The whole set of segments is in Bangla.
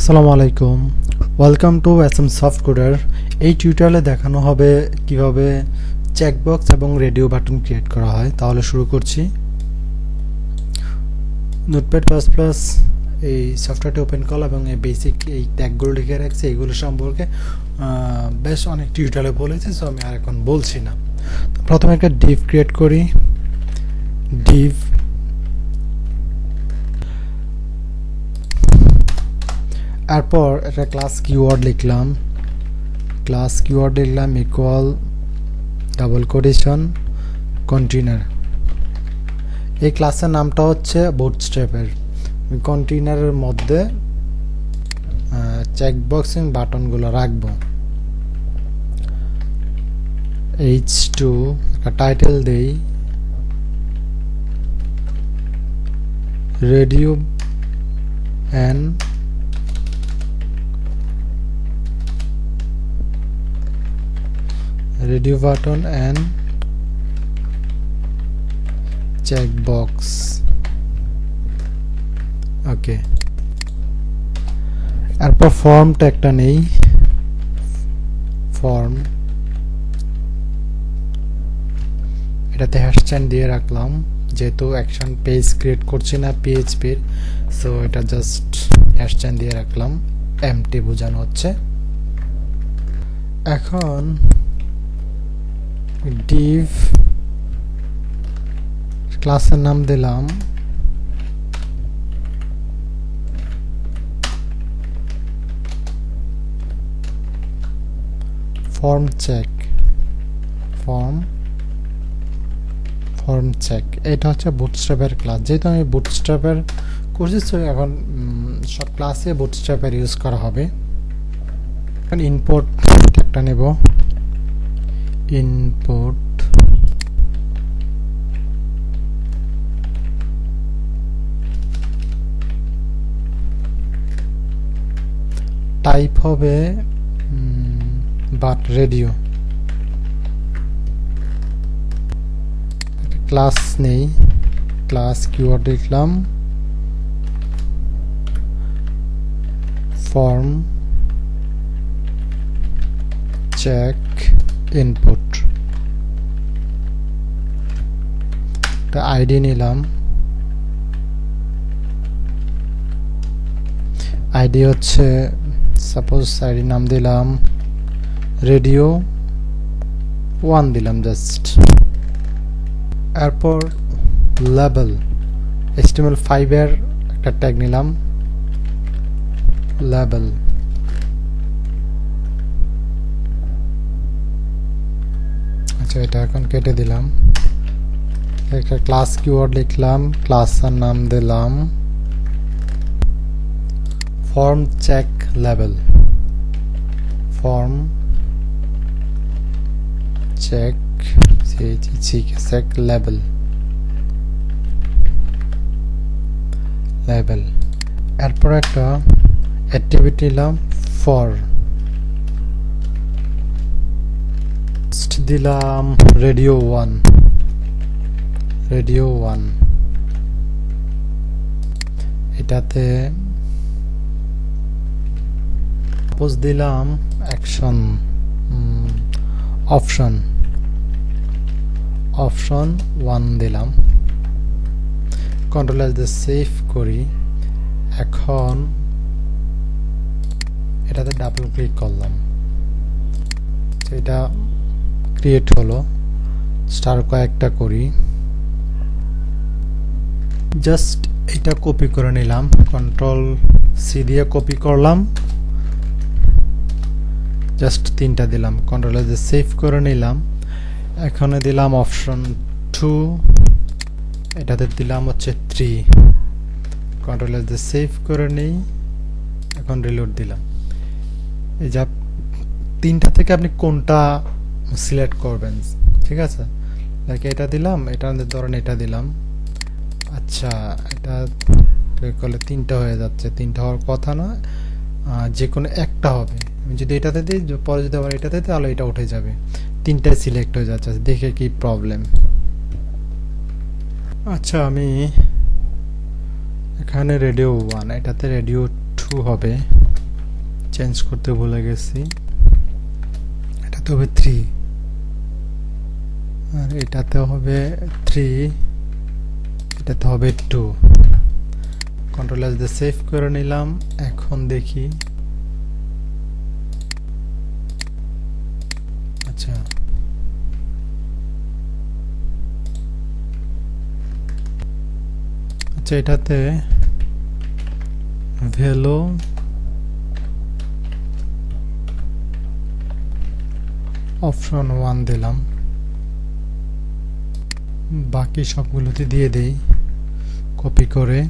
আসসালামু আলাইকুম, welcome to SM soft coder. এই টিউটোরিয়ালে দেখানো হবে কিভাবে চেকবক্স এবং রেডিও বাটন ক্রিয়েট করা হয়। তাহলে শুরু করছি। নোটপ্যাড প্লাস প্লাস এই সফটওয়্যারটি ওপেন করলাম এবং এই বেসিক এই ট্যাগগুলো লিখে রাখছি। এইগুলো সম্পর্কে বেশ অনেক টিউটোরিয়ালে বলেছি, সো আমি আর এখন বলছি না। প্রথমে একটা ডিভ ক্রিয়েট করি। ডিভ এরপর একটা ক্লাস কিওয়ার্ড লিখলাম। Equal double quotation container. এই ক্লাসের নামটা হচ্ছে বুটস্ট্র্যাপের। কন্টেইনারের মধ্যে চেকবক্সিং বাটনগুলো রাখবো। h2 একটা টাইটেল দেই, radio and radio button and checkbox. ওকে, এরপর ফর্ম ট্যাগটা নেই। ফর্ম এটাতে হ্যাশট্যাগ দিয়ে রাখলাম, যেহেতু অ্যাকশন পেজ ক্রিয়েট করছি না পিএইচপির, সো এটা জাস্ট হ্যাশট্যাগ দিয়ে রাখলাম, এমটি বোঝানো হচ্ছে। এখন div ক্লাসের নাম দিলাম ফর্ম চেক। এটা হচ্ছে বুটস্ট্র্যাপের ক্লাস। যেহেতু আমি বুটস্ট্র্যাপের করছি, এখন সব ক্লাসে বুটস্ট্র্যাপের ইউজ করা হবে। এখন ইনপুট একটা নেব, ইনপুট টাইপ হবে বাট রেডিও। ক্লাস নেই, ক্লাস কিওয়ার্ড লিখলাম ফর্ম চেক ইনপুট। আইডি নিলাম, আইডি হচ্ছে সাপোজ আইডি নাম দিলাম রেডিও 1 দিলাম জাস্ট। এরপর লেবেল HTML5 এর একটা ট্যাগ নিলাম, লেবেল। আচ্ছা, এটা এখন কেটে দিলাম। একটা ক্লাস কিওয়ার্ড লিখলাম, ক্লাসের নাম দিলাম form check label. Form check label. এরপর একটা অ্যাক্টিভিটি নিলাম ফর, দিলাম রেডিও 1। এটাতে পোজ দিলাম অ্যাকশন অপশন 1 দিলাম। কন্ট্রোল এস দিয়ে সেভ করি। এখন এটাতে ডাবল ক্লিক করলাম, এটা ক্রিয়েট হলো। স্টার কয়েকটা করি, জাস্ট এটা কপি করে নিলাম, কন্ট্রোল সি দিয়ে কপি করলাম, জাস্ট 3টা দিলাম। কন্ট্রোল এস দিয়ে সেভ করে নিলাম। এখানে দিলাম অপশন 2, এটাতে দিলাম হচ্ছে 3। কন্ট্রোল এস দিয়ে সেভ করে নেই, এখন রিলোড দিলাম। এই যা 3টা থেকে আপনি কোনটা সিলেক্ট করবেন, ঠিক আছে? লাইক এটা দিলাম, এটা ধরেন এটা দিলাম। আচ্ছা, এটা ক্লিক করলে 3টা হয়ে যাচ্ছে। 3টা হওয়ার কথা না, যে কোনো একটা হবে। আমি যদি এটাতে দিই, পরে যদি আবার এটাতে দিই, তাহলে এটা উঠে যাবে। 3টায় সিলেক্ট হয়ে যাচ্ছে। দেখে কি প্রবলেম। আচ্ছা, আমি এখানে রেডিও 1, এটাতে রেডিও 2 হবে। চেঞ্জ করতে ভুলে গেছি, এটাতে হবে 3 আর এটাতে হবে 3, এটাতে হবে 2। কন্ট্রোল এস দিয়ে সেভ করে নিলাম। এখন দেখি, আচ্ছা এটাতে ভ্যালু অপশন 1 দিলাম, বাকি সবগুলোতে দিয়ে দেই কপি করে।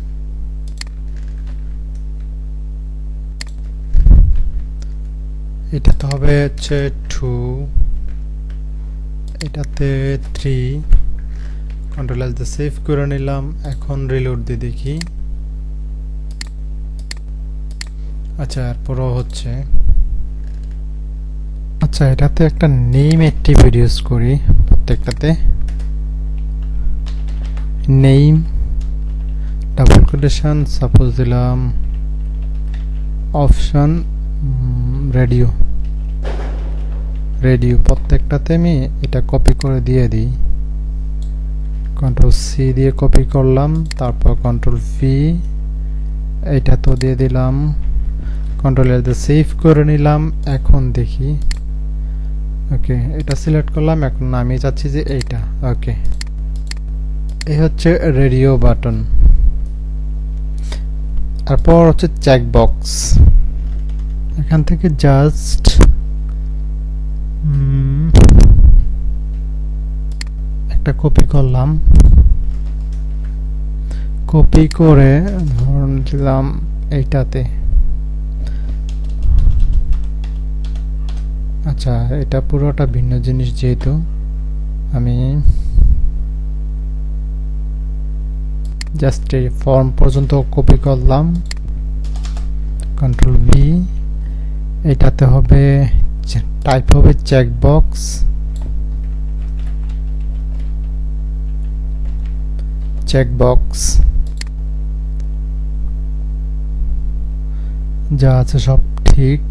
এটাতে হবে হচ্ছে 2, এটাতে 3। কন্ট্রোল এস দিয়ে সেভ করে নিলাম। এখন রিলোড দিয়ে দেখি, আচ্ছা এরপরও হচ্ছে। আচ্ছা এটাতে একটা নেম অ্যাট্রিবিউট ইউজ করি, প্রত্যেকটাতে নেম ডাবল কোটেশন, সাপোজ দিলাম অপশন রেডিও, প্রত্যেকটাতে আমি এটা কপি করে দিয়ে দিই। কন্ট্রোল সি দিয়ে কপি করলাম, তারপর কন্ট্রোল ভি, এটা তো দিয়ে দিলাম। কন্ট্রোল এস দিয়ে সেভ করে নিলাম। এখন দেখি, ওকে এটা সিলেক্ট করলাম। এখন আমি চাচ্ছি যে এইটা, ওকে এই হচ্ছে রেডিও বাটন। তারপর হচ্ছে চেক বক্স, এখান থেকে জাস্ট একটা কপি করলাম, কপি করে ধরুন দিলাম এইটাতে। আচ্ছা এটা পুরোটা ভিন্ন জিনিস, যেহেতু আমি জাস্ট এই ফর্ম পর্যন্ত কপি করলাম। কন্ট্রোল ভি, এটাতে হবে টাইপ হবে চেকবক্স, যা আছে সব ঠিক।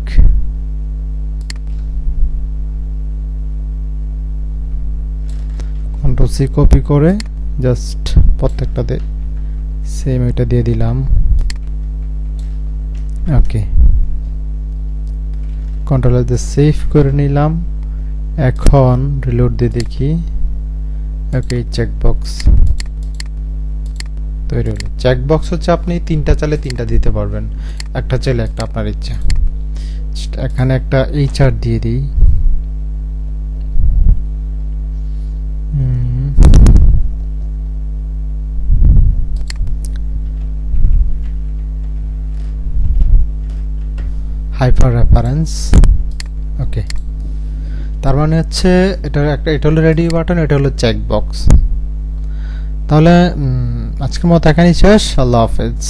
কন্ট্রোল সি কপি করে জাস্ট প্রত্যেকটাতে সেম এটা দিয়ে দিলাম। ওকে কন্ট্রোল এস দিয়ে সেভ করে নিলাম। এখন রিলোড দিয়ে দেখি, ওকে চেকবক্স তৈরি হলো। চেকবক্স হচ্ছে আপনি 3টা চাইলে 3টা দিতে পারবেন, একটা চাইলে একটা, আপনার ইচ্ছা। এখানে একটা এইচআর দিয়ে দিই। হাইপার রেফারেন্স, ওকে তার মানে হচ্ছে এটা হলো রেডি বাটন, এটা হলো চেকবক্স। তাহলে আজকের মতো এখানেই শেষ। আল্লাহ হাফেজ।